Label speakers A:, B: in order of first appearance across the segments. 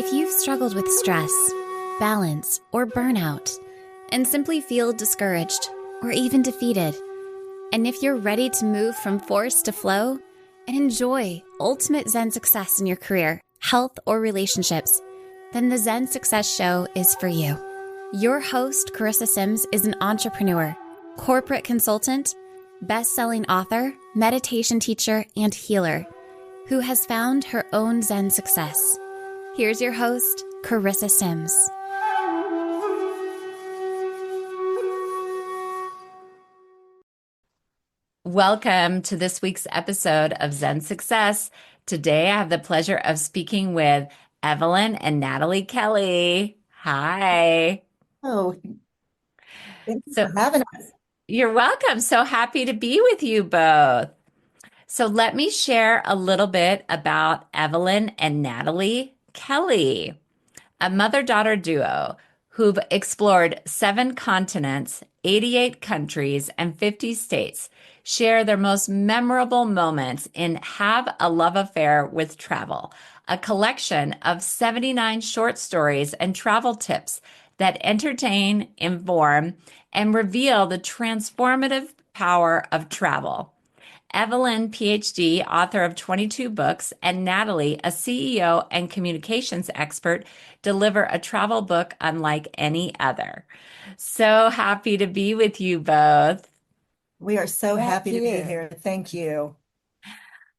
A: If you've struggled with stress, balance, or burnout, and simply feel discouraged or even defeated, and if you're ready to move from force to flow and enjoy ultimate Zen success in your career, health, or relationships, then the Zen Success Show is for you. Your host, Carissa Sims, is an entrepreneur, corporate consultant, best-selling author, meditation teacher, and healer who has found her own Zen success. Here's your host, Carissa Sims.
B: Welcome to this week's episode of Zen Success. Today, I have the pleasure of speaking with Evelyn and Natalie Kelly. Hi.
C: Oh, thank you
B: So
C: for having us.
B: you're welcome. So happy to be with you both. So let me share a little bit about Evelyn and Natalie Kelly, a mother-daughter duo who've explored 7 continents, 88 countries, and 50 states, share their most memorable moments in Have a Love Affair with Travel, a collection of 79 short stories and travel tips that entertain, inform, and reveal the transformative power of travel. Evelyn, PhD, author of 22 books, and Natalie, a CEO and communications expert, deliver a travel book unlike any other. So happy to be with you both.
C: We are so
D: Thank
C: happy to be
D: you.
C: here. Thank you.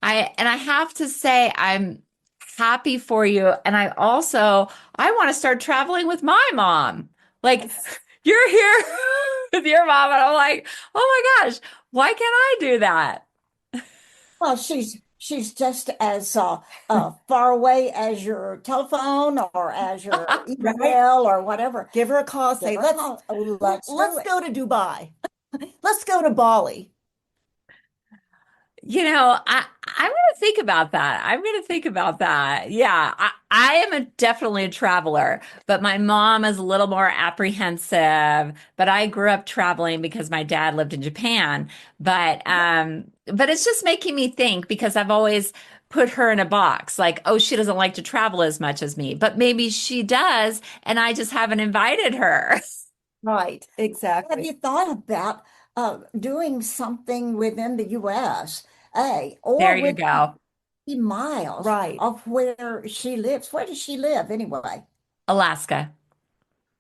B: I have to say I'm happy for you. And I want to start traveling with my mom. Like
C: Yes.
B: you're here with your mom, and I'm like, oh my gosh, why can't I do that?
D: Well, she's just as far away as your telephone or as your
C: Right?
D: email or whatever.
C: Give her a call.
D: Give
C: Say,
D: her a
C: let's
D: call. Let's do
C: let's
D: it.
C: go to Dubai. Let's go to Bali.
B: I'm going to think about that. I'm going to think about that. Yeah, I am definitely a traveler, but my mom is a little more apprehensive. But I grew up traveling because my dad lived in Japan. But it's just making me think because I've always put her in a box, like, oh, she doesn't like to travel as much as me, but maybe she does, and I just haven't invited her.
C: Right,
D: Have
C: exactly.
D: you thought about doing something within the U.S., or
B: There you
D: within
B: go.
D: 50 miles
C: Right.
D: of where she lives? Where does she live anyway?
B: Alaska.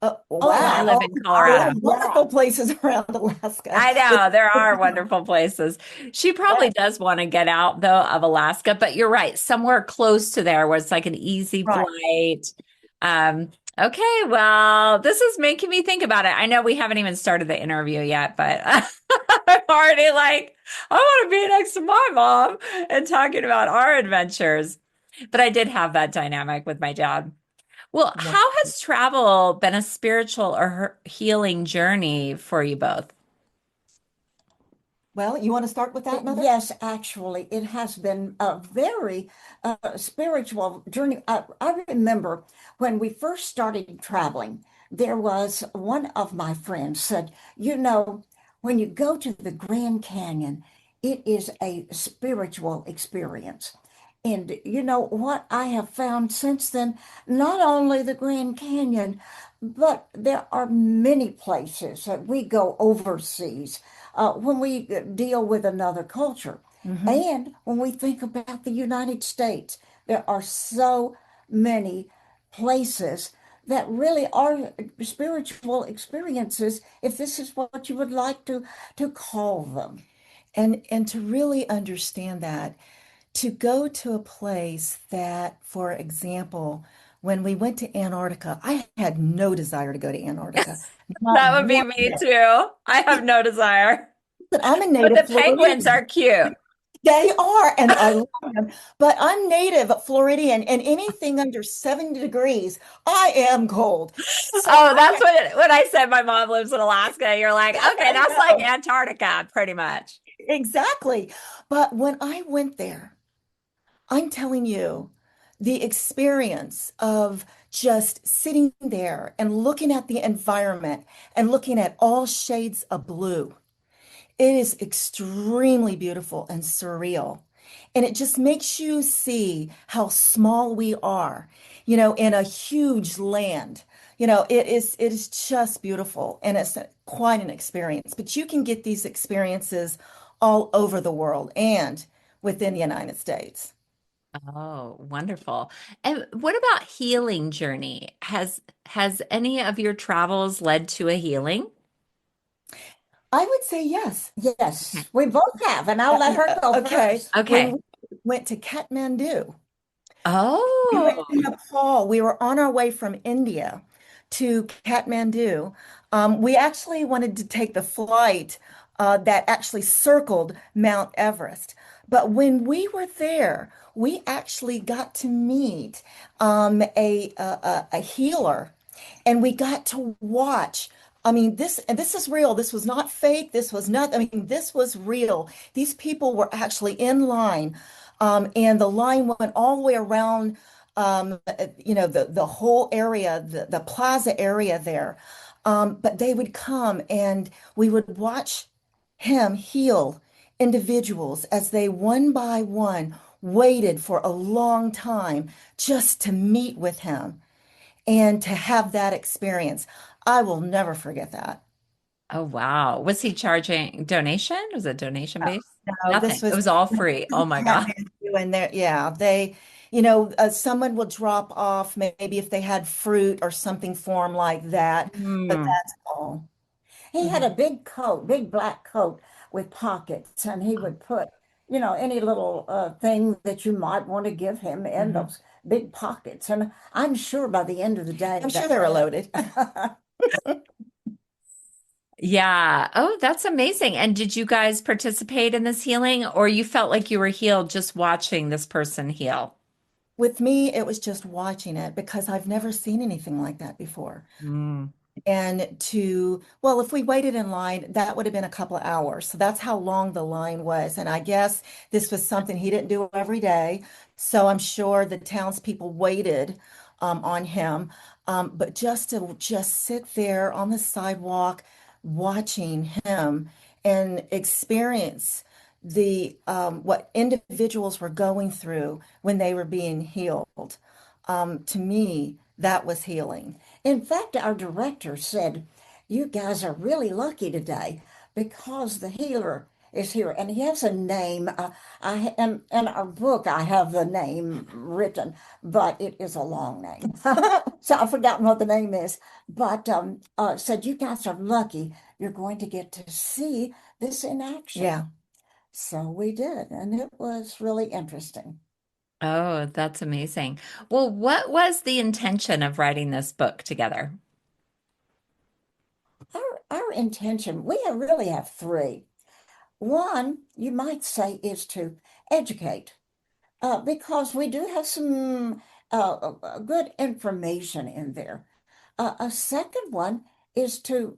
D: Oh,
B: And I
C: Wow.
B: live
D: oh,
B: in
C: There are
B: Colorado.
C: wonderful places around Alaska.
B: I know there are wonderful places. She probably
D: yes,
B: does want to get out though of Alaska, but you're right, somewhere close to there where it's like an easy
C: Right.
B: flight. Okay, well, this is making me think about it. I know we haven't even started the interview yet, but I'm already like, I want to be next to my mom and talking about our adventures. But I did have that dynamic with my dad. Well,
C: Wow.
B: how has travel been a spiritual or healing journey for you both?
C: Well, you want to start with that, Mother?
D: yes, actually, it has been a very spiritual journey. I remember when we first started traveling, there was one of my friends said, when you go to the Grand Canyon, it is a spiritual experience. And you know what I have found since then, not only the Grand Canyon, but there are many places that we go overseas when we deal with another culture.
C: Hmm.
D: And when we think about the United States, there are so many places that really are spiritual experiences, if this is what you would like to call them.
C: And to really understand that, to go to a place that, for example, when we went to Antarctica, I had no desire to go to Antarctica. Not
B: That would be
C: one
B: me
C: bit.
B: too. I have no desire.
C: But I'm a
B: But
C: native
B: the penguins
C: Floridian.
B: are cute.
C: They are, and I love them. But I'm native Floridian, and anything under 70 degrees, I am cold. So
B: Oh, that's what when I said my mom lives in Alaska, you're like, okay,
C: I
B: that's like
C: know
B: Antarctica, pretty much.
C: exactly. But when I went there, I'm telling you, the experience of just sitting there and looking at the environment and looking at all shades of blue, it is extremely beautiful and surreal. And it just makes you see how small we are in a huge land. It is just beautiful and it's quite an experience. But you can get these experiences all over the world and within the United States.
B: Oh, wonderful. And what about healing journey? Has any of your travels led to a healing?
C: I would say yes.
D: Yes, we both have, and I'll let her go
C: Okay.
D: first.
C: When
B: Okay.
C: we went to Kathmandu, we went
B: Oh.
C: to Nepal. We were on our way from India to Kathmandu. We actually wanted to take the flight that actually circled Mount Everest. But when we were there, we actually got to meet a healer, and we got to watch. I mean, this is real. This was not fake. This was not, I mean, this was real. These people were actually in line, and the line went all the way around, the whole area, the plaza area there. But they would come and we would watch him heal individuals as they one by one waited for a long time just to meet with him and to have that experience. I will never forget that.
B: Oh, wow. Was he charging donation? Was it donation based?
C: No, this
B: Nothing. It
C: was
B: was all free. Oh my God.
C: Kathmandu, and there, yeah, someone will drop off maybe if they had fruit or something for them like that, but
B: Mm.
C: that's all.
D: He had a
B: Mhm.
D: big coat, big black coat with pockets, and he would put, any little thing that you might want to give him in
B: Mhm.
D: those big pockets. And I'm sure by the end of the day
C: I'm sure
D: that
C: they were loaded.
B: Yeah. Oh, that's amazing. And did you guys participate in this healing, or you felt like you were healed just watching this person heal?
C: With me, it was just watching it because I've never seen anything like that before.
B: Mm.
C: Well, if we waited in line, that would have been a couple of hours. So that's how long the line was. And I guess this was something he didn't do every day. So I'm sure the townspeople waited on him. But just to just sit there on the sidewalk watching him and experience the what individuals were going through when they were being healed. To me, that was healing.
D: In fact, our director said, "You guys are really lucky today because the healer is here." And he has a name. In our book, I have the name written, but it is a long name. So I've forgotten what the name is. But said, "You guys are lucky. You're going to get to see this in action."
C: Yeah.
D: So we did, and it was really interesting.
B: Oh, that's amazing. Well, what was the intention of writing this book together?
D: Our intention, really have three. One, you might say, is to educate, because we do have some good information in there. A second one is to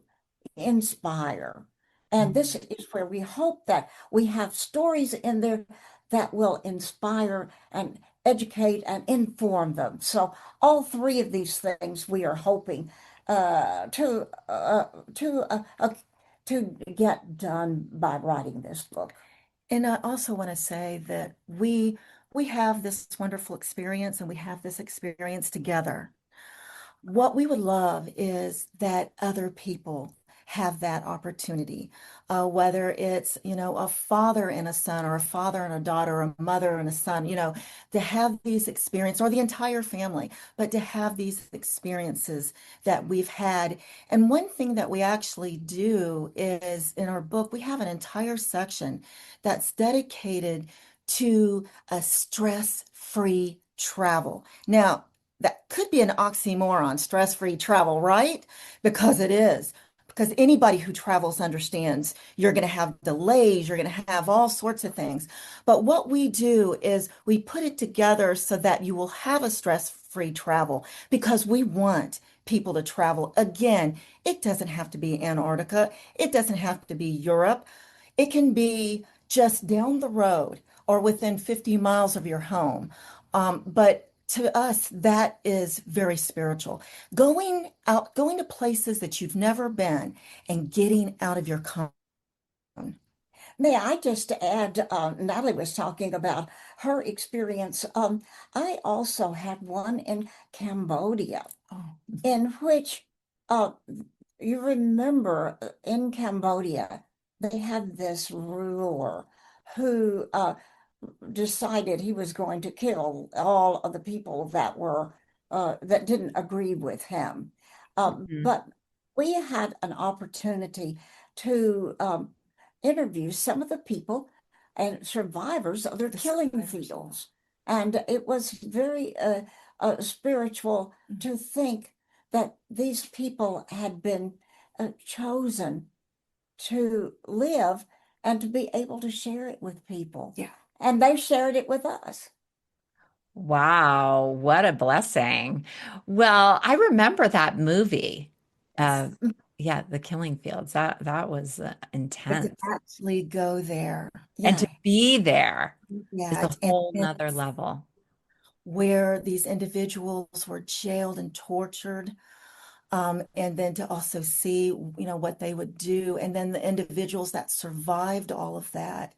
D: inspire. And this is where we hope that we have stories in there that will inspire and educate and inform them. So all three of these things we are hoping uh, to uh, to uh, uh, to get done by writing this book.
C: And I also want to say that we have this wonderful experience and we have this experience together. What we would love is that other people have that opportunity, whether it's, a father and a son, or a father and a daughter, or a mother and a son, to have these experiences, or the entire family, but to have these experiences that we've had. And one thing that we actually do is in our book, we have an entire section that's dedicated to a stress-free travel. Now, that could be an oxymoron, stress-free travel, right? Because it is. Because anybody who travels understands you're going to have delays, you're going to have all sorts of things. But what we do is we put it together so that you will have a stress-free travel because we want people to travel. Again, it doesn't have to be Antarctica, it doesn't have to be Europe. It can be just down the road or within 50 miles of your home. But to us, that is very spiritual. Going out, going to places that you've never been and getting out of your comfort zone.
D: May I just add, Natalie was talking about her experience. I also had one in Cambodia,
C: Oh,
D: in which uh, you remember in Cambodia, they had this ruler who decided he was going to kill all of the people that were that didn't agree with him.
B: Mhm.
D: But we had an opportunity to interview some of the people and survivors of their
C: the
D: killing
C: survivors.
D: fields, and it was very spiritual to think that these people had been chosen to live and to be able to share it with people.
C: Yeah.
D: And they shared it with us.
B: Wow, what a blessing. Well, I remember that movie. Uh,
C: Yes.
B: yeah, The Killing Fields. That was
C: But to
B: intense.
C: actually go there,
B: And to
D: Yeah.
B: be there is
C: yeah,
B: a
C: and
B: whole nother level.
C: where these individuals were jailed and tortured, and then to also see, what they would do, and then the individuals that survived all of that,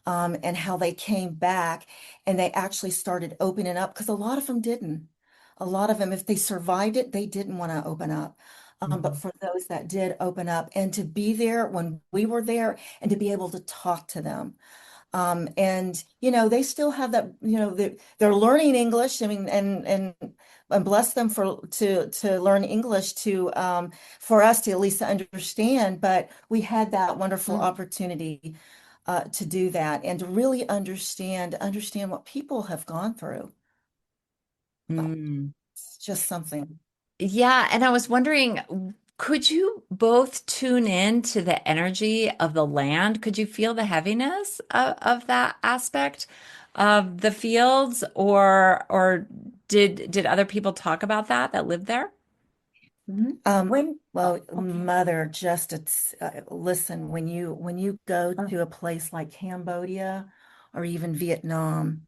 C: and how they came back and they actually started opening up because a lot of them didn't. A lot of them, if they survived it, they didn't want to open up. But
B: Mhm.
C: for those that did open up and to be there when we were there and to be able to talk to them, and they still have that, they're learning English. I mean, and bless them to learn English for us to at least understand. But we had that wonderful
D: Mm.
C: opportunity to do that and to really understand what people have gone through.
B: Mm.
C: It's just something.
B: Yeah, and I was wondering, could you both tune in to the energy of the land? Could you feel the heaviness of that aspect of the fields, or did other people talk about that lived there?
D: Mhm.
C: Well,
D: Okay.
C: Mother, just listen, when you go
D: Uh,
C: to a place like Cambodia or even Vietnam,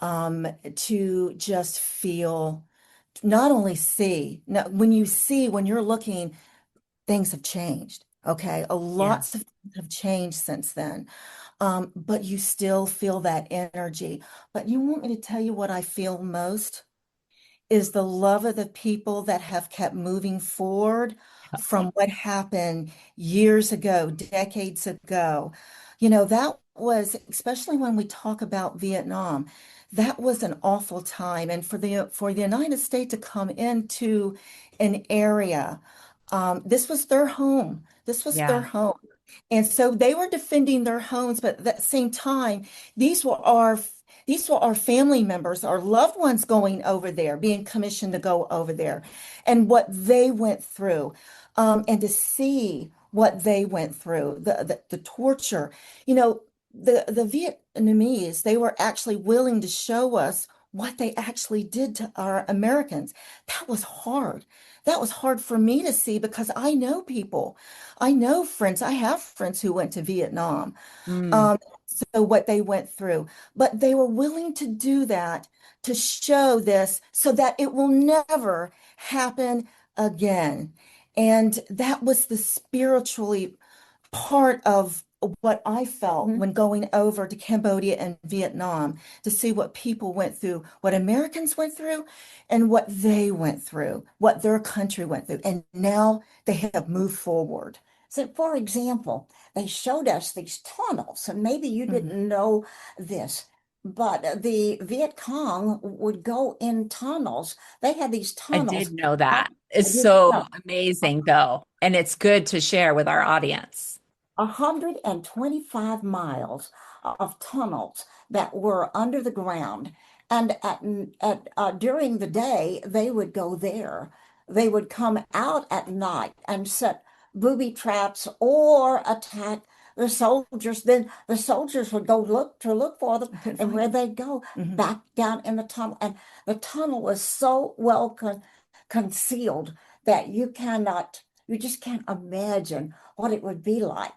C: to just feel, not only see, now, when you're looking, things have changed. Okay. A
B: Yeah.
C: lots of things have changed since then. But you still feel that energy. But you want me to tell you what I feel most? Is the love of the people that have kept moving forward from what happened years ago, decades ago. That was, especially when we talk about Vietnam, that was an awful time. And for the United States to come into an area, this was their home. This was their
B: Yeah.
C: home. And so they were defending their homes, but at the same time, these were our these were our family members, our loved ones going over there, being commissioned to go over there, and what they went through, and to see what they went through, the torture. You know, the Vietnamese, they were actually willing to show us what they actually did to our Americans. That was hard. That was hard for me to see because I know people. I know friends. I have friends who went to Vietnam.
B: Mm,
C: Um, so what they went through, but they were willing to do that to show this so that it will never happen again. And that was the spiritually part of what I felt
D: mhm.
C: when going over to Cambodia and Vietnam to see what people went through, what Americans went through, and what they went through, what their country went through. And now they have moved forward.
D: So, for example, they showed us these tunnels, and maybe you
C: Mhm.
D: didn't know this, but the Viet Cong would go in tunnels. They had these
B: I
D: tunnels.
B: did know
D: I
B: that. It's
D: did
B: so
D: know.
B: amazing, though, and it's good to share with our audience.
D: 125 miles of tunnels that were under the ground. And during the day, they would go there. They would come out at night and set booby traps or attack the soldiers. Then the soldiers would go look for them,
C: I couldn't
D: and
C: find
D: where
C: them.
D: they'd go
C: Mhm.
D: back down in the tunnel. And the tunnel was so well concealed that you just can't imagine what it would be like.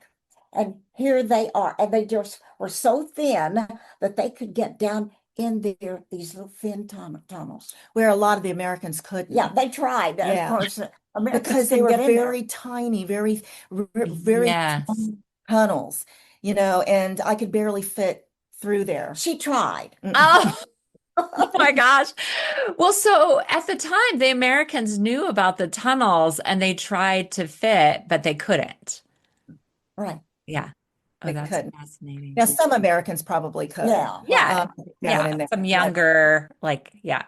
D: And here they are, and they just were so thin that they could get down in these little thin tunnels.
C: Where a lot of the Americans
D: Yeah,
C: couldn't.
D: they tried. Of
C: Yeah,
D: course, Americans
C: because they
D: couldn't
C: were
D: get in there.
C: very tiny, very
B: Yes.
C: tiny tunnels. and I could barely fit through there.
D: She tried.
B: Oh, oh my gosh. Well, so at the time, the Americans knew about the tunnels and they tried to fit, but they couldn't.
D: Right.
B: Yeah. Oh,
C: They
B: that's
C: couldn't.
B: fascinating.
C: Now, some Americans probably could,
D: Yeah, right.
B: Yeah.
C: down
B: Yeah.
C: in there,
B: Some
C: but
B: younger, like, yeah.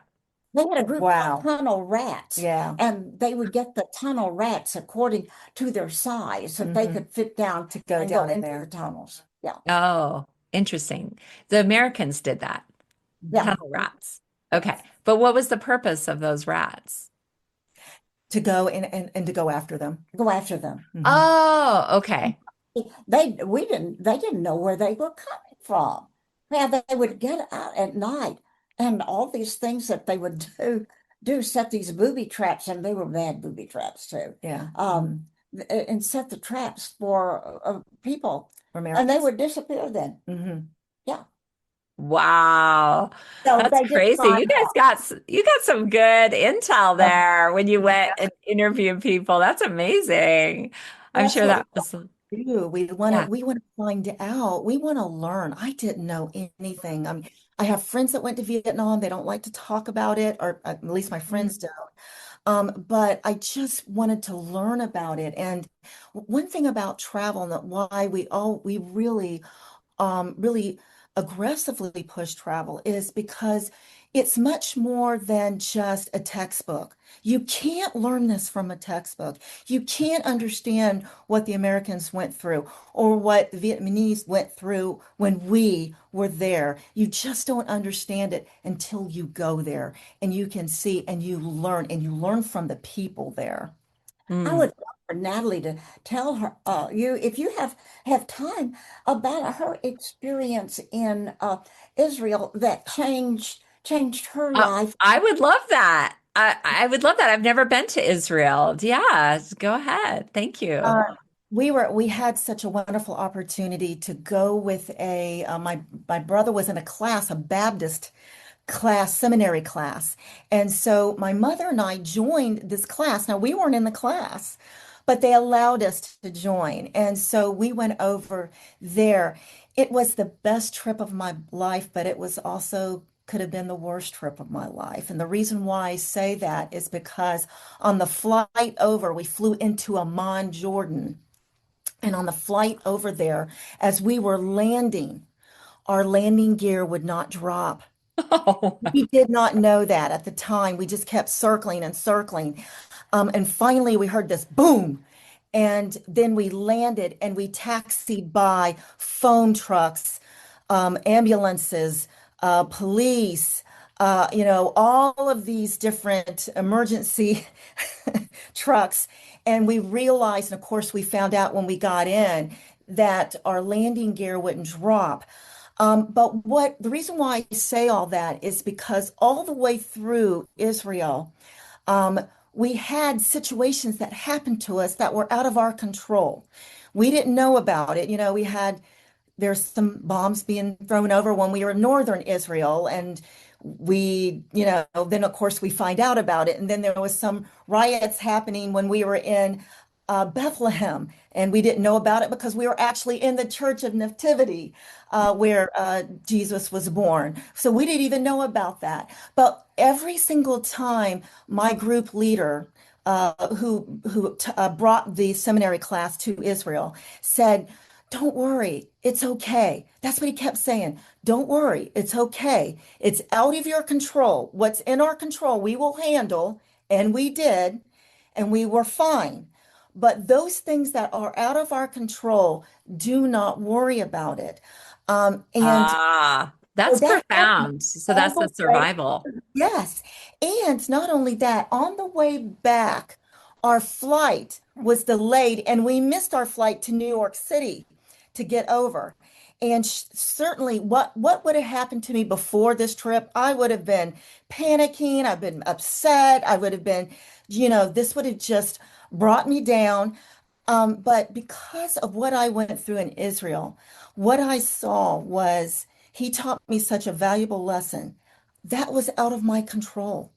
D: They had a group called
C: wow.
D: tunnel rats,
C: Yeah.
D: and they would get the tunnel rats according to their size that they
C: Hmm.
D: could fit down
C: To go
D: and go
C: down in
D: into the
C: there.
D: tunnels. Yeah,
B: Oh, interesting. The Americans did that.
D: yeah.
B: Tunnel rats. Okay. But what was the purpose of those rats?
C: To go and to go after them.
D: Go after them.
C: Hmm.
B: Oh, okay.
D: They didn't know where they were coming from. Yeah, they would get out at night and all these things that they would do set these booby traps, and they were bad booby traps too.
C: Yeah.
D: And set the traps for people,
C: For
D: and they
C: Americans.
D: would disappear then.
C: Hmm.
D: Yeah.
B: Wow.
D: So
B: That's
D: they did
B: crazy.
D: find out.
B: You got some good intel
C: Oh,
B: there when you went
C: yeah.
B: and interviewed people. That's amazing. I'm
D: That's
B: sure
D: what
B: that
D: we
B: was,
C: Do.
B: yeah.
C: We want to find out. We want to learn. I didn't know anything. I mean, I have friends that went to Vietnam. They don't like to talk about it, or at least my friends don't. But I just wanted to learn about it. And one thing about travel and that why we really aggressively push travel is because it's much more than just a textbook. You can't learn this from a textbook. You can't understand what the Americans went through or what the Vietnamese went through when we were there. You just don't understand it until you go there and you can see and you learn from the people there.
D: I
B: Mm.
D: would love for Natalie to tell her you if you have time about her experience in Israel that changed her
B: Uh,
D: life.
B: I would love that. I would love that. I've never been to Israel. Yeah, go ahead. Thank you.
C: Uh, we had such a wonderful opportunity to go with my brother was in a class, a Baptist class, seminary class. And so my mother and I joined this class. Now we weren't in the class, but they allowed us to join. And so we went over there. It was the best trip of my life, but it was also could have been the worst trip of my life. And the reason why I say that is because on the flight over, we flew into Amman, Jordan. And on the flight over there, as we were landing, our landing gear would not drop.
B: Oh,
C: We did not know that at the time. We just kept circling and circling. And finally, we heard this boom. And then we landed and we taxied by phone trucks, ambulances, police, all of these different emergency trucks. And we realized, and of course, we found out when we got in that our landing gear wouldn't drop. But what the reason why I say all that is because all the way through Israel, um, we had situations that happened to us that were out of our control. We didn't know about it. There's some bombs being thrown over when we were in northern Israel, and then of course we find out about it. And then there was some riots happening when we were in Bethlehem, and we didn't know about it because we were actually in the Church of Nativity, where Jesus was born. So we didn't even know about that. But every single time my group leader, who brought the seminary class to Israel, said, "Don't worry, it's okay." That's what he kept saying. "Don't worry, it's okay. It's out of your control. What's in our control, we will handle." And we did, and we were fine. But those things that are out of our control, do not worry about it. And so
B: that's
C: that happened
B: profound. So
C: all
B: that's the
C: the way.
B: survival.
C: Yes. And not only that, on the way back, our flight was delayed and we missed our flight to New York City to get over. And certainly, what would have happened to me before this trip? I would have been panicking. I've been upset. I would have been, this would have just brought me down. But because of what I went through in Israel, what I saw was he taught me such a valuable lesson that was out of my control.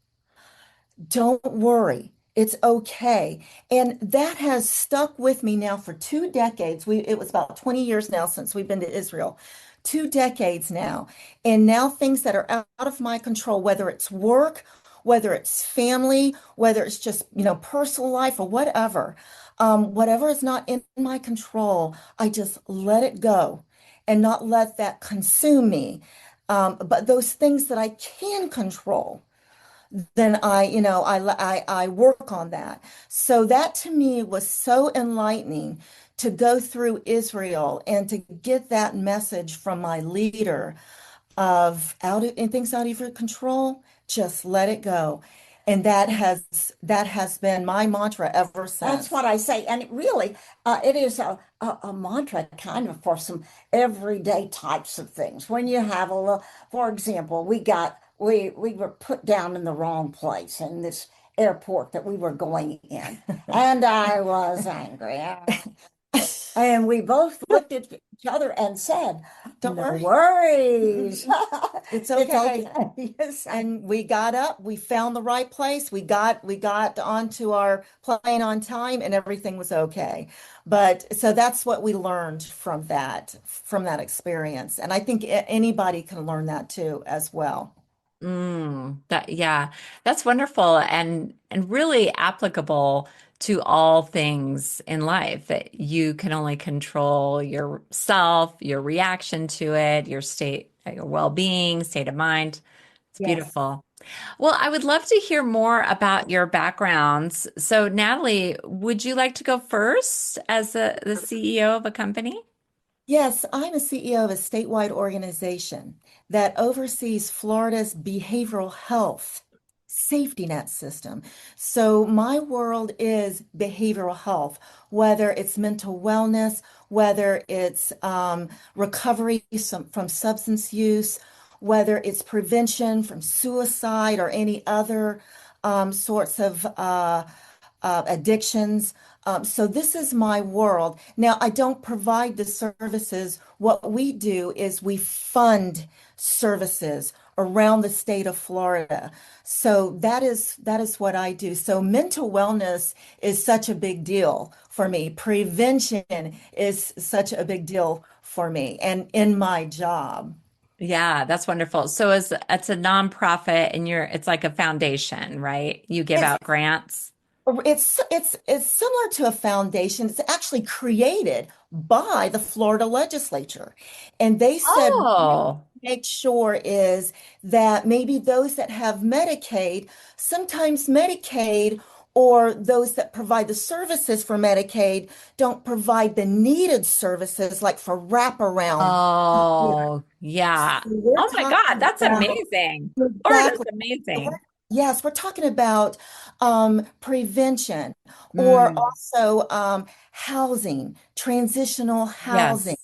C: Don't worry. It's okay. And that has stuck with me now for 2 decades. It was about 20 years now since we've been to Israel. 2 decades now. And now things that are out of my control, whether it's work, whether it's family, whether it's just, personal life or whatever, whatever is not in my control, I just let it go and not let that consume me. But those things that I can control, then I work on that. So that to me was so enlightening to go through Israel and to get that message from my leader of and things out of your control, just let it go. And that has been my mantra ever
D: That's
C: since.
D: what I say. And it is a mantra kind of for some everyday types of things. When you have a little, for example, we were put down in the wrong place in this airport that we were going in. And I was angry. And we both looked at each other and said,
C: Don't
D: no
C: worry.
D: worries.
C: It's
D: It's
C: okay.
D: okay. Yes.
C: And we got up, we found the right place, we got onto our plane on time and everything was okay. But so that's what we learned from that experience. And I think anybody can learn that too as well.
B: Yeah, that's wonderful and really applicable to all things in life that you can only control yourself, your reaction to it, your state, your well-being, state of mind. It's
C: Yes.
B: beautiful. Well, I would love to hear more about your backgrounds. So, Natalie, would you like to go first as the CEO of a company?
C: Yes, I'm a CEO of a statewide organization that oversees Florida's behavioral health safety net system. So my world is behavioral health, whether it's mental wellness, whether it's recovery from substance use, whether it's prevention from suicide or any other sorts of addictions. So this is my world. Now, I don't provide the services. What we do is we fund services around the state of Florida. So that is what I do. So mental wellness is such a big deal for me. Prevention is such a big deal for me and in my job.
B: Yeah, that's wonderful. So it's a nonprofit and it's like a foundation, right? You give
C: It's
B: out grants.
C: it's similar to a foundation. It's actually created by the Florida legislature. And they said
B: Oh,
C: make sure is that maybe those that have Medicaid, sometimes Medicaid or those that provide the services for Medicaid don't provide the needed services like for wraparound.
B: oh, yeah.
C: So we're
B: Oh my God,
C: talking
B: that's
C: about
B: amazing. Florida's
C: exactly.
B: amazing.
C: Yes, we're talking about prevention or
B: Mm,
C: also housing, transitional housing,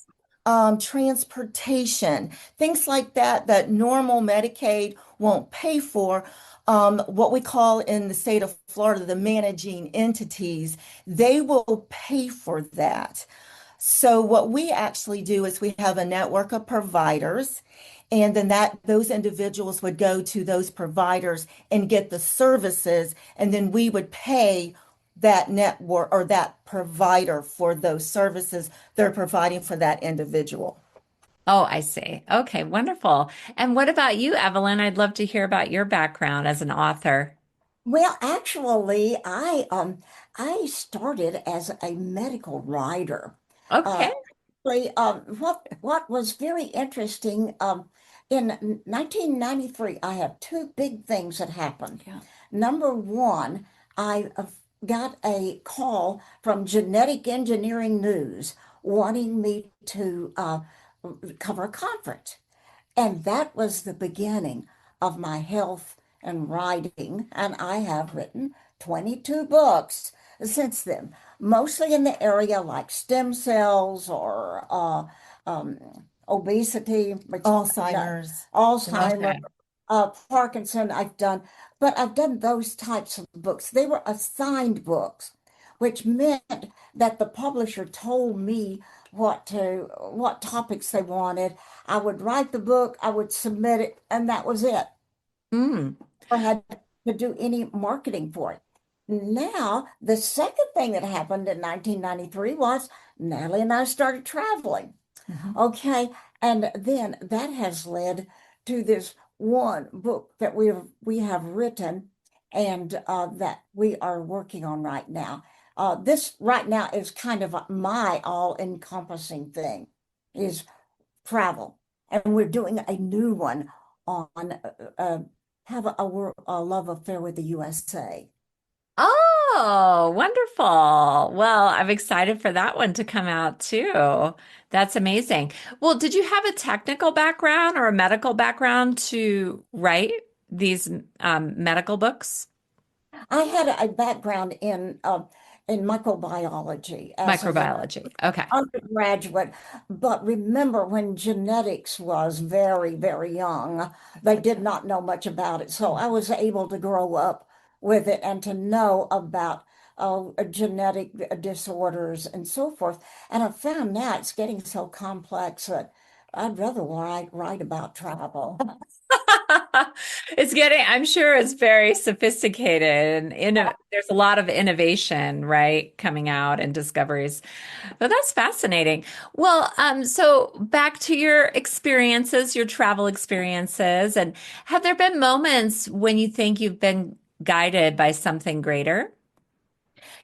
B: yes.
C: transportation, things like that that normal Medicaid won't pay for. What we call in the state of Florida, the managing entities, they will pay for that. So what we actually do is we have a network of providers, and then that those individuals would go to those providers and get the services, and then we would pay that network or that provider for those services they're providing for that individual.
B: Oh, I see. Okay, wonderful. And what about you, Evelyn? I'd love to hear about your background as an author.
D: Well, actually, I started as a medical writer. Uh,
B: Okay.
D: what was very interesting, in 1993, I had two big things that happened.
C: Yeah.
D: Number one, I got a call from Genetic Engineering News wanting me to cover a conference. And that was the beginning of my health and writing. And I have written 22 books since then, mostly in the area like stem cells or um, obesity, which no,
C: Alzheimer's,
D: Alzheimer,
C: dementia.
B: Okay.
D: Parkinson, but I've done those types of books. They were assigned books, which meant that the publisher told me what topics they wanted. I would write the book, I would submit it, and that was it.
B: Mm.
D: Or had to do any marketing for it. Now, the second thing that happened in 1993 was Natalie and I started traveling.
C: Mhm.
D: Okay. And then that has led to this one book that we have written and that we are working on right now. This right now is kind of my all-encompassing thing is travel. And we're doing a new one on have a love affair with the USA.
B: Oh, wonderful. Well, I'm excited for that one to come out too. That's amazing. Well, did you have a technical background or a medical background to write these medical books?
D: I had a background in microbiology as an
B: Microbiology. Okay.
D: undergraduate, but remember when genetics was very, very young, they did not know much about it. So I was able to grow up with it and to know about genetic disorders and so forth. And I found now it's getting so complex that I'd rather write about travel.
B: It's getting, I'm sure it's very sophisticated and there's a lot of innovation, right, coming out and discoveries. But that's fascinating. Well, so back to your experiences, your travel experiences, and have there been moments when you think you've been guided by something greater?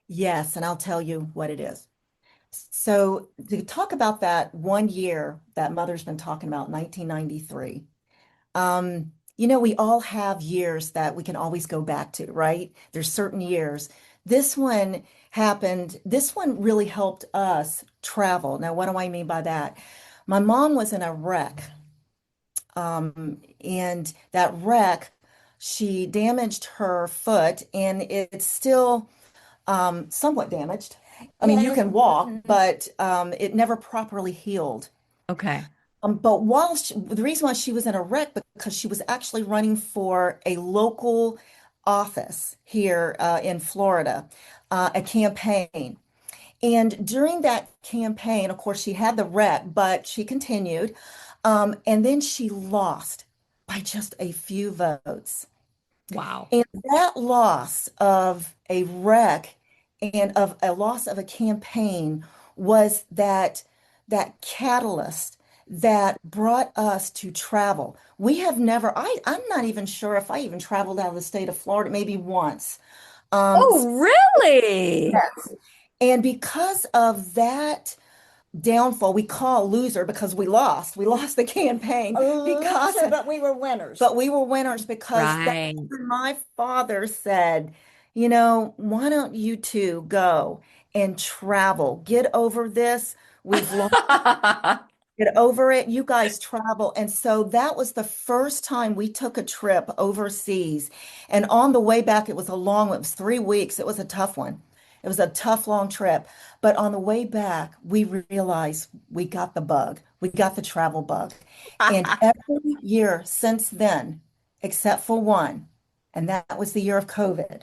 C: Yes, and I'll tell you what it is. So to talk about that one year that Mother's been talking about, 1993. We all have years that we can always go back to, right? There's certain years. This one happened, this one really helped us travel. Now, what do I mean by that? My mom was in a wreck, and that wreck, she damaged her foot, and it's still somewhat damaged. I mean, you
D: Yes.
C: can walk,
D: Mhm.
C: but it never properly healed.
B: Okay.
C: But the reason why she was in a wreck because she was actually running for a local office here in Florida, a campaign. And during that campaign, of course, she had the wreck, but she continued. And then she lost by just a few votes.
B: Wow.
C: And that loss of a wreck and of a loss of a campaign was that catalyst that brought us to travel. We have never, I'm not even sure if I even traveled out of the state of Florida, maybe once.
B: Oh, really?
C: Yes. And because of that downfall, we call loser because we lost. We lost the campaign
D: A
C: because
D: loser, but we were winners.
C: but we were winners because that's
B: Right.
C: when my father said, why don't you two go and travel? Get over this. We've lost, get over it. You guys travel. And so that was the first time we took a trip overseas. And on the way back, it was 3 weeks. It was a tough one. It was a tough, long trip. But on the way back, we realized we got the bug. We got the travel bug. And every year since then, except for one, and that was the year of COVID,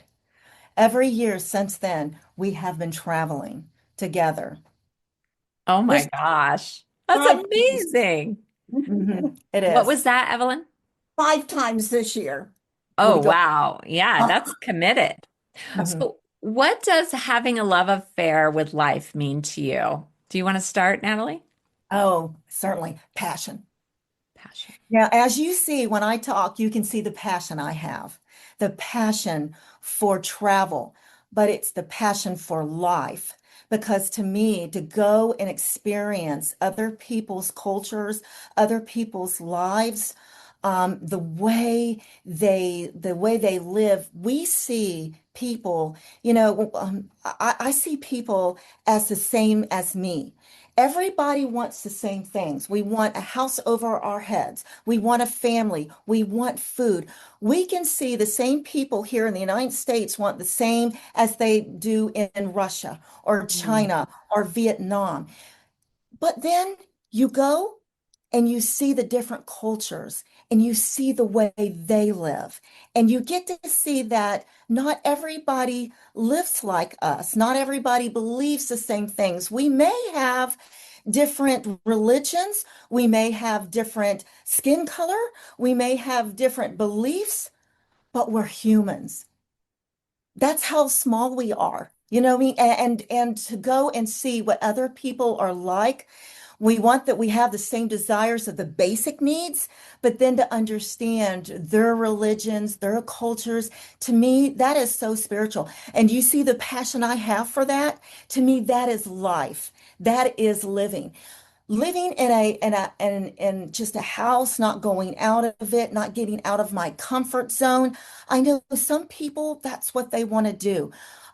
C: every year since then, we have been traveling together.
B: Oh my
D: This
B: gosh. That's
D: 5 times.
B: amazing.
C: It
B: What
C: is.
B: was that, Evelyn?
D: 5 times this year.
B: Oh,
C: We go.
B: wow. Yeah, that's committed.
C: Mhm.
B: So, what does having a love affair with life mean to you? Do you want to start, Natalie?
C: Oh, certainly. Passion.
B: Passion.
C: Now, as you see when I talk, you can see the passion I have, the passion for travel, but it's the passion for life. Because to me, to go and experience other people's cultures, other people's lives, the way they live, we see people, I see people as the same as me. Everybody wants the same things. We want a house over our heads. We want a family. We want food. We can see the same people here in the United States want the same as they do in Russia or
B: Mm.
C: China or Vietnam. But then you go and you see the different cultures and you see the way they live. And you get to see that not everybody lives like us. Not everybody believes the same things. We may have different religions. We may have different skin color. We may have different beliefs, but we're humans. that's how small we are. You know what I mean? And to go and see what other people are like. We want that we have the same desires of the basic needs, but then to understand their religions, their cultures, to me, that is so spiritual. And you see the passion I have for that? To me, that is life. That is living. Living in just a house, not going out of it, not getting out of my comfort zone. I know some people, that's what they want to do.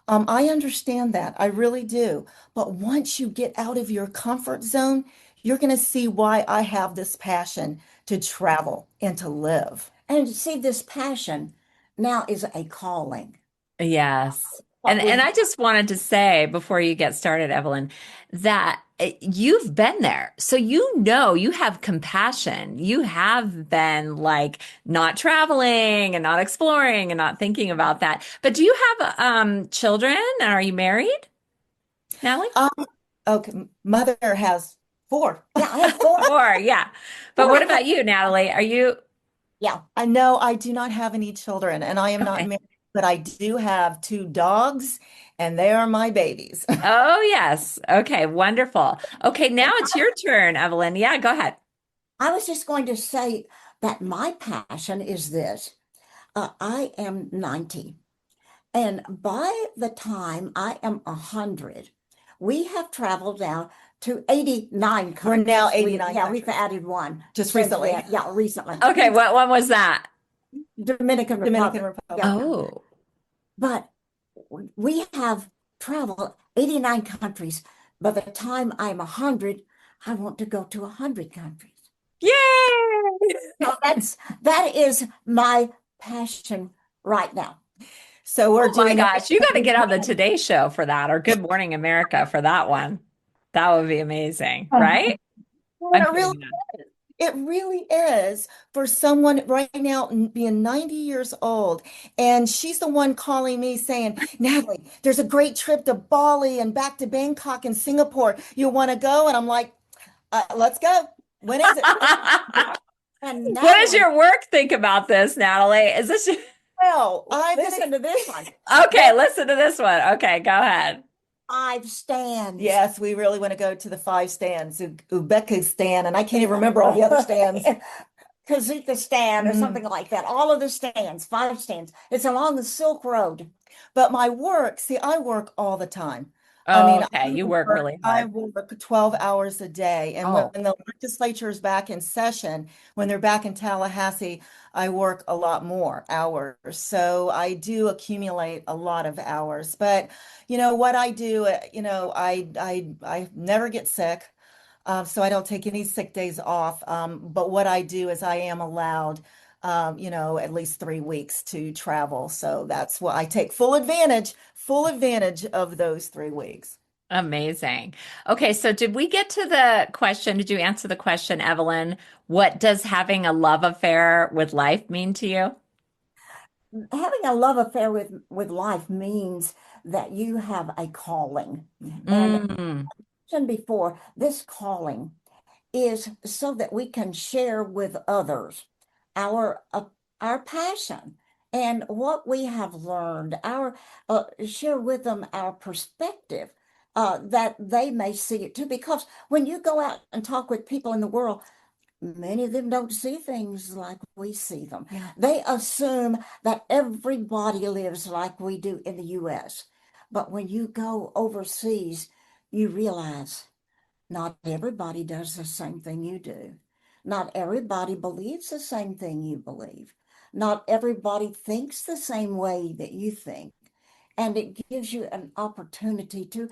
C: I understand that. I really do. But once you get out of your comfort zone, you're going to see why I have this passion to travel and to live.
D: And see, this passion now is a calling.
B: Yes.
D: What
B: And
D: we
B: I just wanted to say before you get started, Evelyn, that you've been there. So you know you have compassion. You have been like not traveling and not exploring and not thinking about that. But do you have children? Are you married, Natalie?
C: Um, okay, mother has four.
D: Yeah, I have four.
B: Or yeah. But
D: Four.
B: what about you, Natalie? Are you
D: Yeah.
C: I know I do not have any children, and I am not
B: okay?
C: married, but I do have two dogs, and they are my babies.
B: Oh, yes. Okay, wonderful. Okay, now it's your turn, Evelyn. Yeah, go ahead.
D: I was just going to say that my passion is this. I am 90, and by the time I am 100, we have traveled now to 89
C: We're now
D: countries.
C: 89
D: Yeah, we've
C: countries,
D: added one
C: just
D: since
C: recently.
D: then. Yeah, recently.
B: Okay, what one was that?
D: Dominican
C: Dominican
D: Republic. Yeah,
C: Republic.
B: Oh,
D: but we have traveled 89 countries. By the time I'm 100, I want to go to 100 countries.
B: yay!
D: So that is my passion right now.
C: So we're
B: Oh my
C: doing
B: gosh, you got to get
C: everything.
B: on the Today Show for that or Good Morning America for that one. That would be amazing, right?
C: Well,
B: I'm
C: it really,
B: putting that.
C: it really is for someone right now being 90 years old. And she's the one calling me saying, Natalie, there's a great trip to Bali and back to Bangkok and Singapore. You want to go? And I'm like, let's go. When is it?
D: And
B: What does
D: Natalie,
B: your work think about this, Natalie? Is this
C: Well, I've been,
D: listen to this one.
B: okay? Listen to this one. Okay, go ahead.
D: 5 stands.
C: yes, we really want to go to the five stands, Uzbekistan, and I can't even remember all the other stands.
D: Kazakhstan or
C: Mhm.
D: something like that. All of the stands, 5 stands. It's along the Silk Road.
C: But my work, see, I work all the time. I
B: Oh,
C: mean,
B: okay. You work really
C: I
B: hard.
C: work 12 hours a day. And when
B: Oh,
C: the legislature is back in session, when they're back in Tallahassee, I work a lot more hours. So I do accumulate a lot of hours. But you know what I do, I never get sick. So I don't take any sick days off. But what I do is I am allowed, at least 3 weeks to travel. So that's what I take full advantage of those 3 weeks.
B: amazing. Okay, so did we get to the question? Did you answer the question, Evelyn? What does having a love affair with life mean to you?
D: Having a love affair with life means that you have a calling. And
B: Mm.
D: mentioned before, this calling is so that we can share with others our our passion and what we have learned, our share with them our perspective, that they may see it too. Because when you go out and talk with people in the world, many of them don't see things like we see them.
C: Yeah.
D: They assume that everybody lives like we do in the US. But when you go overseas, you realize not everybody does the same thing you do. Not everybody believes the same thing you believe. Not everybody thinks the same way that you think. And it gives you an opportunity to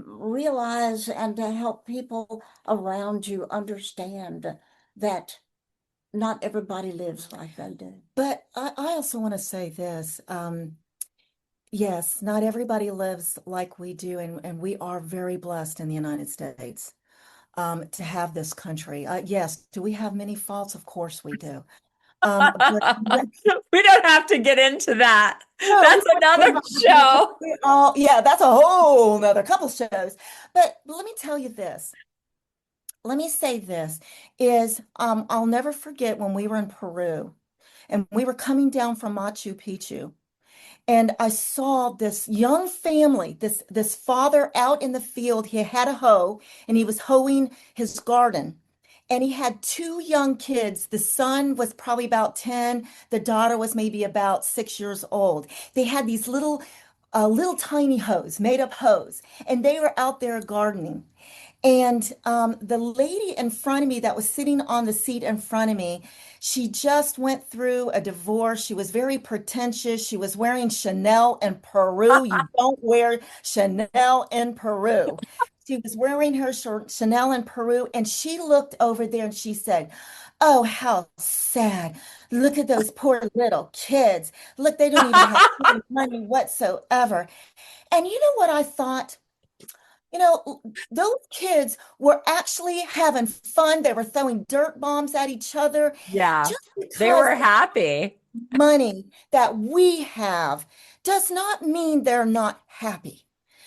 D: realize and to help people around you understand that not everybody lives like they do.
C: But I also want to say this. Yes, not everybody lives like we do, and we are very blessed in the United States to have this country. Yes, do we have many faults? Of course we do. But
B: We don't have to get into that.
C: no,
B: That's another show.
C: we all, yeah, that's a whole nother couple shows. But let me tell you this. Let me say this is I'll never forget when we were in Peru and we were coming down from Machu Picchu. And I saw this young family, this father out in the field. He had a hoe and he was hoeing his garden. And he had two young kids. The son was probably about 10. The daughter was maybe about 6 years old. They had these little tiny hoes, made up hoes, and they were out there gardening. And the lady in front of me that was sitting on the seat in front of me, she just went through a divorce. She was very pretentious. She was wearing Chanel in Peru. You don't wear Chanel in Peru. She was wearing her Chanel in Peru, and she looked over there and she said, "Oh, how sad. Look at those poor little kids. Look, they don't even have any money whatsoever." And you know what I thought? Those kids were actually having fun. They were throwing dirt bombs at each other
B: Yeah,
C: just
B: they
C: because
B: were
C: of
B: happy.
C: money that we have does not mean they're not happy.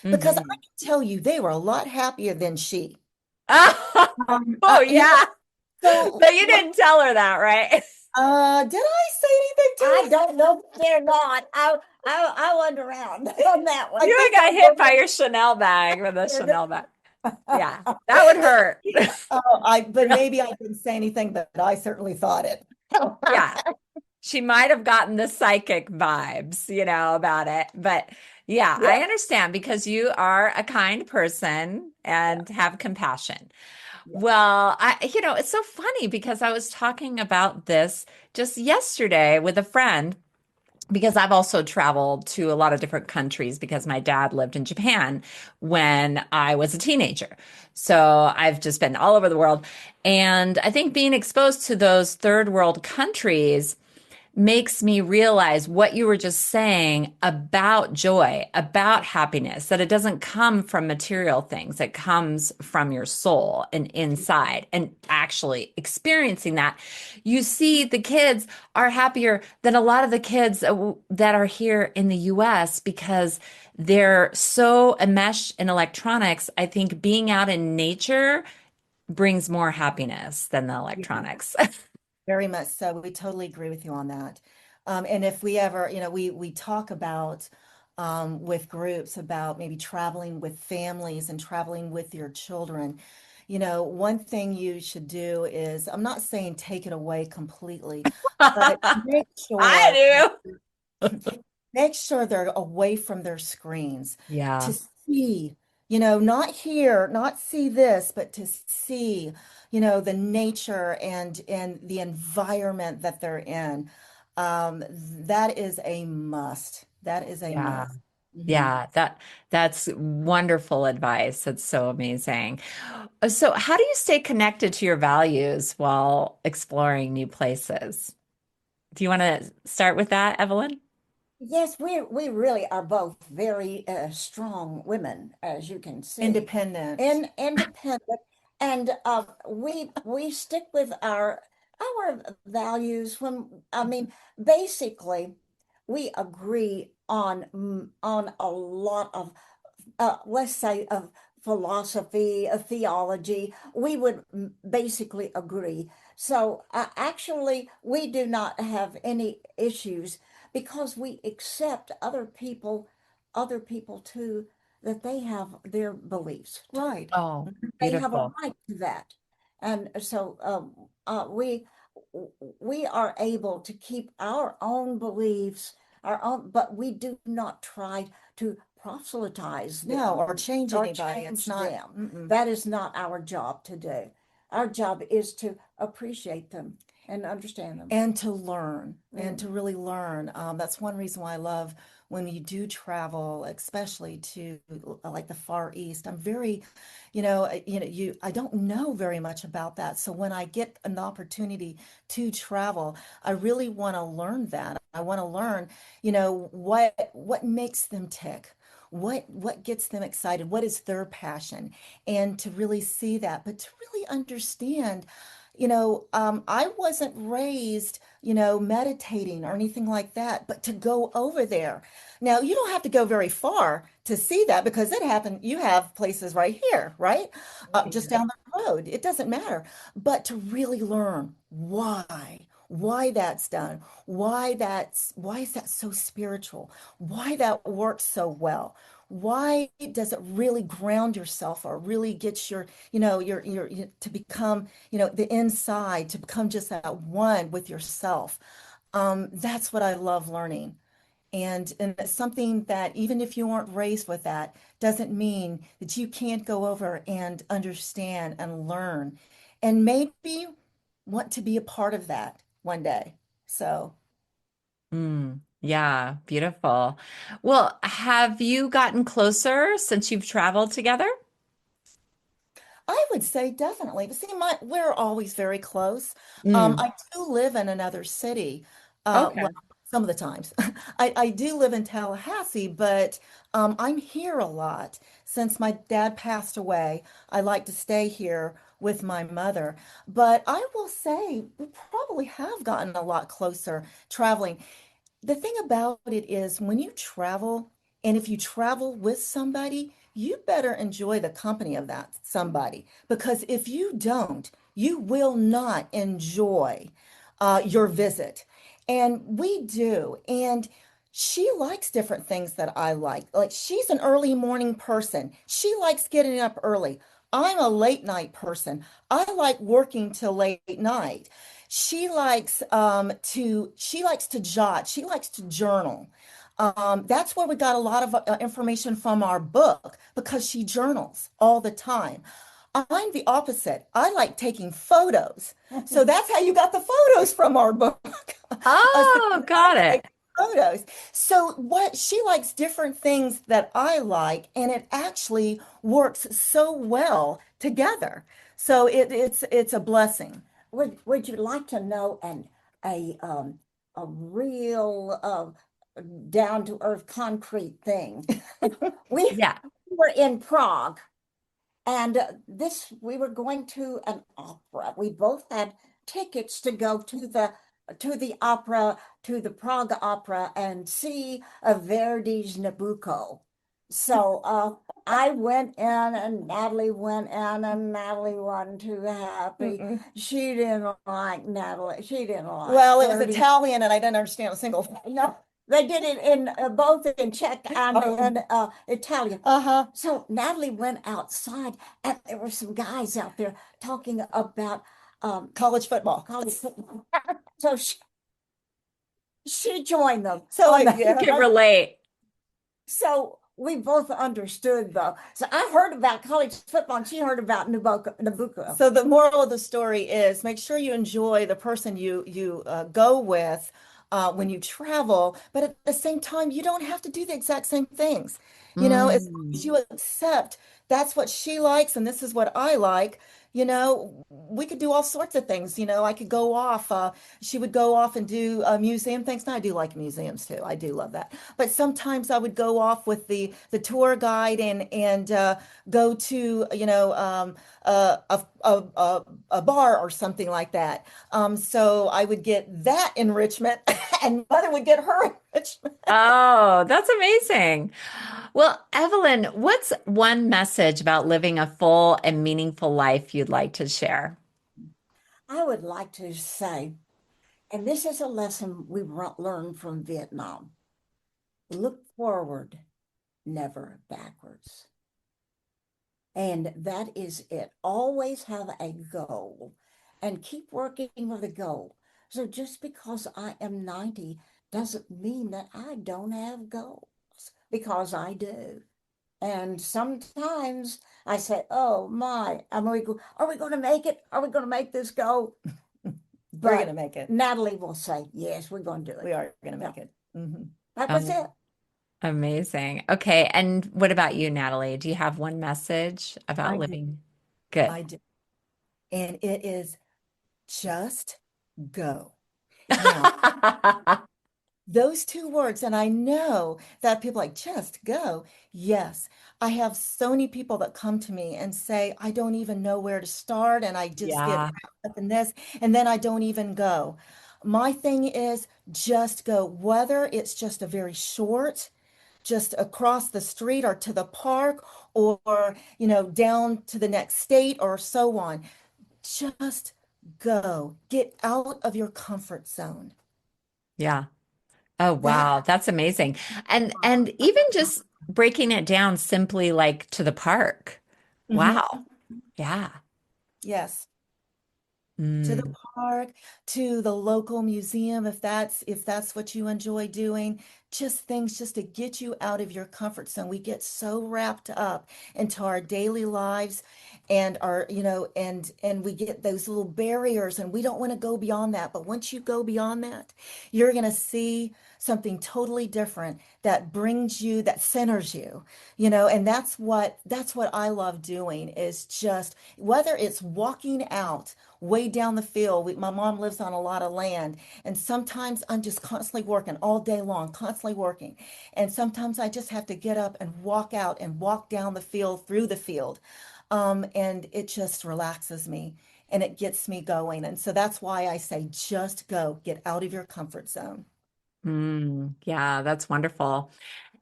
C: Because I
B: Hmm.
C: can tell you, they were a lot happier than she.
B: Oh, yeah.
C: So
B: But you didn't tell her that, right?
C: did I say anything to
D: I
C: her?
D: don't know if they're not. I wasn't around on that
C: I
D: one.
B: You
C: think
B: got
C: I
B: hit by
C: did.
B: your Chanel bag with a Chanel bag. Yeah, that would hurt.
C: But maybe I didn't say anything, but I certainly thought it.
B: Yeah, she might have gotten the psychic vibes, about it. But yeah, I
C: Yeah,
B: understand because you are a kind person
C: yeah,
B: and have compassion.
C: yeah.
B: Well, it's so funny because I was talking about this just yesterday with a friend because I've also traveled to a lot of different countries because my dad lived in Japan when I was a teenager. So I've just been all over the world. And I think being exposed to those third world countries makes me realize what you were just saying about joy, about happiness, that it doesn't come from material things. It comes from your soul and inside and actually experiencing that. You see, the kids are happier than a lot of the kids that are here in the US because they're so enmeshed in electronics. I think being out in nature brings more happiness than the
C: Yeah.
B: electronics.
C: Very much so. We totally agree with you on that. And if we ever, we talk about with groups about maybe traveling with families and traveling with your children. One thing you should do is, I'm not saying take it away completely, but
B: I do.
C: make sure they're away from their screens to
B: Yeah.
C: see, not hear, not see this, but to see, the nature and the environment that they're in. That is a must. That is a
B: Yeah.
C: must. Mhm.
B: Yeah, that's wonderful advice. That's so amazing. So, how do you stay connected to your values while exploring new places? Do you want to start with that, Evelyn?
D: Yes, we really are both very strong women, as you can see,
C: Independent.
D: and independent, and we stick with our values. When I mean, basically, we agree on a lot of let's say of philosophy, of theology. We would basically agree. So actually, we do not have any issues because we accept other people too, that they have their beliefs too.
C: Right.
B: Oh,
D: They have a
B: beautiful.
D: right to that. And so we are able to keep our own beliefs, our own, but we do not try to proselytize
C: No,
D: them
C: or change
D: or
C: anybody. It's
D: change
C: not.
D: them.
C: Mm-mm.
D: That is not our job to do. Our job is to appreciate them and understand them.
C: And to learn and
D: Mm.
C: to really learn. That's one reason why I love when you do travel, especially to like the Far East. I'm very, I don't know very much about that. So when I get an opportunity to travel, I really want to learn that. I want to learn, what makes them tick. What gets them excited? What is their passion? And to really see that, but to really understand. I wasn't raised, meditating or anything like that, but to go over there. Now, you don't have to go very far to see that because it happened. You have places right here, right? Just down the road. It doesn't matter. But to really learn why. why that's done, why is that so spiritual, why that works so well. Why does it really ground yourself or really get to become, the inside, to become just that one with yourself? That's what I love learning. And it's something that even if you weren't raised with that, doesn't mean that you can't go over and understand and learn and maybe want to be a part of that one day. So
B: Yeah, beautiful. Well, have you gotten closer since you've traveled together?
C: I would say definitely. But see, we're always very close.
B: Mm,
C: I do live in another city. Well,
B: okay.
C: some of the times. I do live in Tallahassee, but I'm here a lot. Since my dad passed away, I like to stay here with my mother. But I will say we probably have gotten a lot closer traveling. The thing about it is when you travel, and if you travel with somebody, you better enjoy the company of that somebody. Because if you don't, you will not enjoy your visit. And we do. And she likes different things that I like. Like she's an early morning person. She likes getting up early. I'm a late night person. I like working till late night. She likes to jot. She likes to journal. That's where we got a lot of information from our book because she journals all the time. I'm the opposite. I like taking photos. So that's how you got the photos from our book. So
B: Oh,
C: I
B: got it.
C: take photos. So what she likes different things that I like, and it actually works so well together. So it's a blessing.
D: Would you like to know a real down to earth concrete thing? We
B: Yeah.
D: were in Prague, and this we were going to an opera. We both had tickets to go to the opera, to the Prague Opera, and see Verdi's Nabucco. So I went in, and Natalie went in, and Natalie wasn't too happy.
C: Mm-mm.
D: She didn't like Natalie. She didn't like
C: Well, it was
D: Verdi.
C: Italian and I didn't understand a single thing.
D: No, they did it in both in Czech and
C: Oh,
D: in Italian.
C: uh-huh.
D: So Natalie went outside, and there were some guys out there talking about
C: College football.
D: college football. So she joined them
C: So
D: on
B: I
C: yeah.
B: can
D: the.
B: relate.
D: So we both understood though. So I heard about college football, and she heard about Nabucco.
C: So the moral of the story is make sure you enjoy the person you go with when you travel, but at the same time, you don't have to do the exact same things. As long
B: Mm.
C: as you accept that's what she likes and this is what I like, we could do all sorts of things. I could go off. She would go off and do museum things. And I do like museums too. I do love that. But sometimes I would go off with the tour guide and go to, a bar or something like that. So I would get that enrichment and mother would get her enrichment.
B: Oh, that's amazing. Well, Evelyn, what's one message about living a full and meaningful life you'd like to share?
D: I would like to say, and this is a lesson we learned from Vietnam: look forward, never backwards. And that is it. Always have a goal and keep working with a goal. So just because I am 90 doesn't mean that I don't have goals, because I do. And sometimes I say, oh my, are we going to make it? Are we going to make this goal?
C: We're going to
D: But
C: make it.
D: Natalie will say, yes, we're going to do it.
C: We are going to
D: Yeah,
C: make it. Hmm.
D: that was
B: Um,
D: it.
B: Amazing. Okay. And what about you, Natalie? Do you have one message about
C: I do.
B: living? Good.
C: I do. And it is just go. Now, those two words, and I know that people like just go. Yes, I have so many people that come to me and say, I don't even know where to start, and I just get
B: Yeah.
C: wrapped up in this, and then I don't even go. My thing is just go, whether it's just a very short, just across the street or to the park or, down to the next state or so on. Just go, get out of your comfort zone.
B: Yeah. Oh,
C: That,
B: wow. That's amazing. And even just breaking it down simply like to the park.
C: Mhm.
B: Wow. Yeah.
C: Yes. To the
B: Mm,
C: park, to the local museum, if that's what you enjoy doing, just things just to get you out of your comfort zone. We get so wrapped up into our daily lives and and we get those little barriers and we don't want to go beyond that. But once you go beyond that, you're going to see something totally different that brings you, that centers you, and that's what I love doing is just whether it's walking out way down the field. My mom lives on a lot of land, and sometimes I'm just constantly working all day long, constantly working. And sometimes I just have to get up and walk out and walk down the field, through the field. And it just relaxes me and it gets me going. And so that's why I say just go, get out of your comfort zone.
B: yeah, that's wonderful.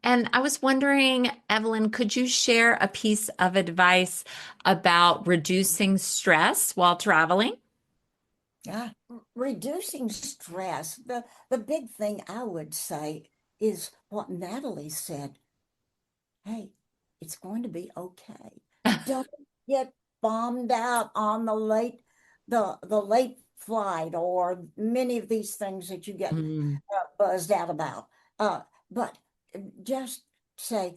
B: And I was wondering, Evelyn, could you share a piece of advice about reducing stress while traveling?
C: Yeah.
D: Reducing stress, the big thing I would say is what Natalie said. Hey, it's going to be okay. Don't get bombed out on the late flight or many of these things that you get
B: Mm,
D: buzzed out about. But just say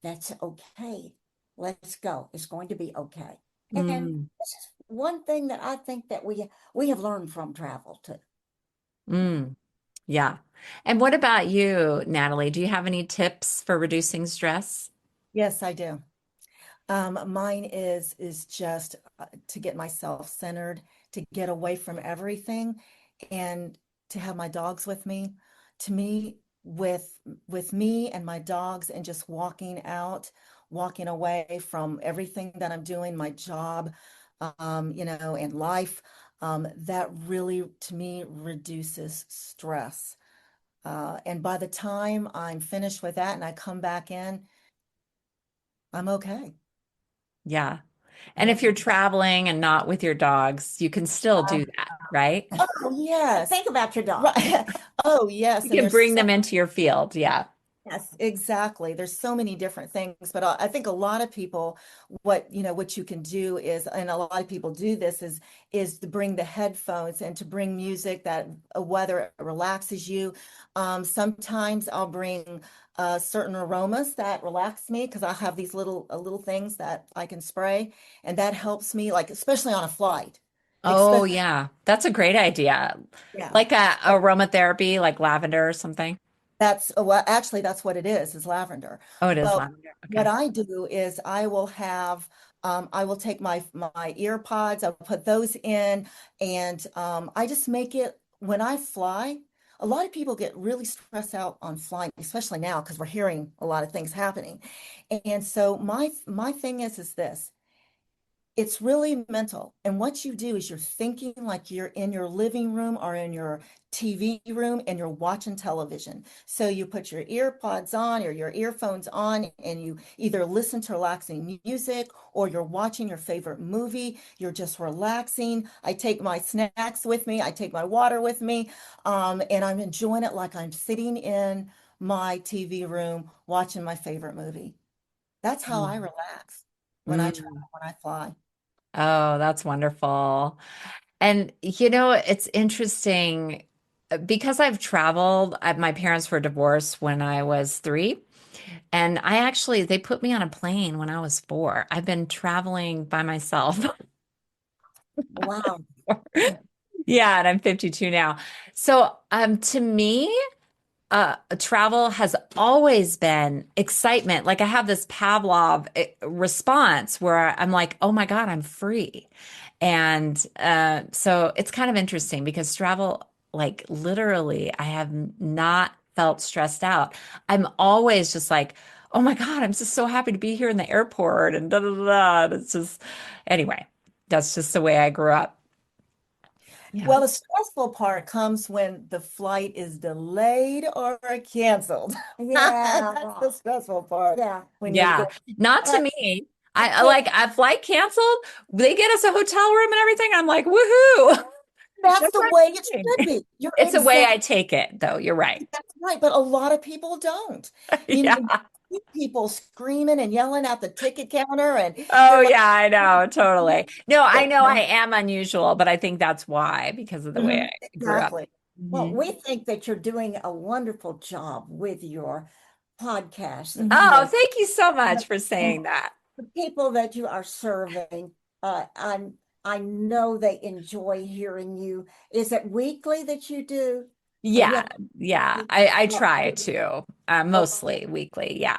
D: that's okay. Let's go. It's going to be okay. And
B: mm,
D: this is one thing that I think that we have learned from travel too.
B: mm, yeah. And what about you, Natalie? Do you have any tips for reducing stress?
C: Yes, I do. Mine is just to get myself centered, to get away from everything, and to have my dogs with me. To me, with me and my dogs, and just walking out, walking away from everything that I'm doing, my job, and life. That really, to me, reduces stress. And by the time I'm finished with that and I come back in, I'm okay.
B: Yeah.
C: I'm
B: And if you're
C: okay.
B: traveling and not with your dogs, you can still do that, right?
C: Oh, yes.
D: Think about your dogs.
C: Right. Oh, yes.
B: You
C: And
B: can
C: there's
B: bring
C: so,
B: them into your field. Yeah.
C: yes, exactly. There's so many different things, but I think a lot of people, what you can do is, and a lot of people do this is to bring the headphones and to bring music that whether it relaxes you. Sometimes I'll bring certain aromas that relax me because I have these little things that I can spray, and that helps me, like especially on a flight.
B: Oh,
C: Especially,
B: yeah. That's a great idea.
C: yeah.
B: Like a aromatherapy, like lavender or something.
C: Well, actually, that's what it is lavender.
B: Oh, it is
C: Well,
B: lavender.
C: what
B: Okay.
C: I do is I will take my ear pods, I'll put those in, and I just make it when I fly. A lot of people get really stressed out on flying, especially now because we're hearing a lot of things happening. And so my thing is this. It's really mental. And what you do is you're thinking like you're in your living room or in your TV room and you're watching television. So you put your ear pods on or your earphones on and you either listen to relaxing music or you're watching your favorite movie. You're just relaxing. I take my snacks with me, I take my water with me, and I'm enjoying it like I'm sitting in my TV room watching my favorite movie. That's how I
B: Mm.
C: relax when I travel,
B: Mm.
C: when I fly.
B: Oh, that's wonderful. And it's interesting because I've traveled. My parents were divorced when I was 3, and they put me on a plane when I was 4. I've been traveling by myself.
D: Wow.
B: Yeah, and I'm 52 now. So, to me, travel has always been excitement. Like I have this Pavlov response where I'm like, oh my God, I'm free. And so it's kind of interesting because travel, like literally, I have not felt stressed out. I'm always just like, oh my God, I'm just so happy to be here in the airport and da da da. Da. And it's just, anyway, that's just the way I grew up. Yeah.
C: Well, the stressful part comes when the flight is delayed or canceled.
D: Yeah.
C: That's the stressful part
D: Yeah.
C: when you're
B: Yeah.
C: going.
B: Not to
C: But
B: me. I like a flight canceled. They get us a hotel room and everything. I'm like, woohoo.
C: That's
B: That's
C: the
B: what
C: way
B: I'm
C: it
B: doing.
C: should be. You're
B: It's a way
C: exactly
B: I take it, though. You're right.
C: right, but a lot of people don't. You
B: Yeah.
C: see people screaming and yelling at the ticket counter, and
B: Oh,
C: they're like,
B: yeah, I know. Totally. No, I
C: it,
B: know
C: you
B: I
C: know?
B: am unusual, but I think that's why, because of the way
C: Mhm,
B: I grew up.
C: exactly.
D: Well,
B: Mhm.
D: we think that you're doing a wonderful job with your podcast
B: Oh,
C: Mhm.
B: thank you so much for
D: and
B: saying that.
D: the people that you are serving. I know they enjoy hearing you. Is it weekly that you do? Or you
B: Yeah,
D: have
B: yeah.
D: to,
B: I
D: well,
B: try to,
D: well,
B: mostly weekly. Yeah.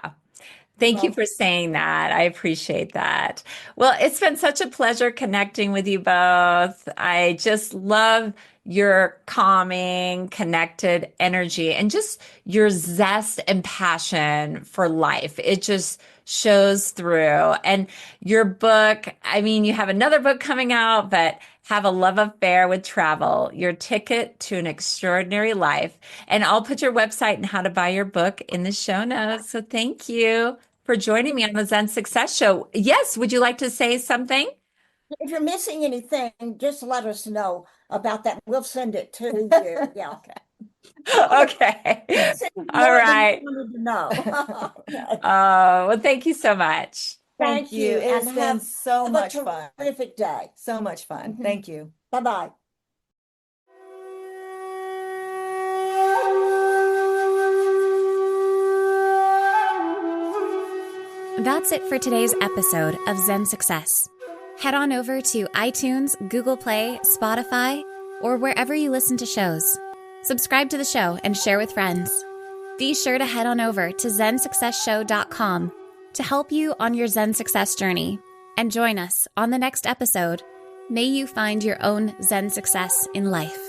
B: Thank you
D: well,
B: for saying that. I appreciate that. Well, it's been such a pleasure connecting with you both. I just love your calming, connected energy and just your zest and passion for life. It just shows through. And your book, I mean, you have another book coming out, but Have a Love Affair with Travel, Your Ticket to an Extraordinary Life. And I'll put your website and how to buy your book in the show notes. So thank you for joining me on the Zen Success Show. Yes, would you like to say something?
D: if you're missing anything, just let us know about that. We'll send it to you. Yeah.
B: Okay.
D: Send
B: All
D: more than you
B: right.
D: wanted to know. Okay.
B: Well, thank you so much.
C: Thank
D: Thank
C: you.
D: you,
C: It
D: and
C: has been so
D: have a
C: much fun.
D: terrific day.
C: So much fun.
D: Mhm.
C: Thank you.
D: Bye-bye.
A: That's it for today's episode of Zen Success. Head on over to iTunes, Google Play, Spotify, or wherever you listen to shows. Subscribe to the show and share with friends. Be sure to head on over to ZenSuccessShow.com to help you on your Zen success journey. And join us on the next episode. May you find your own Zen success in life.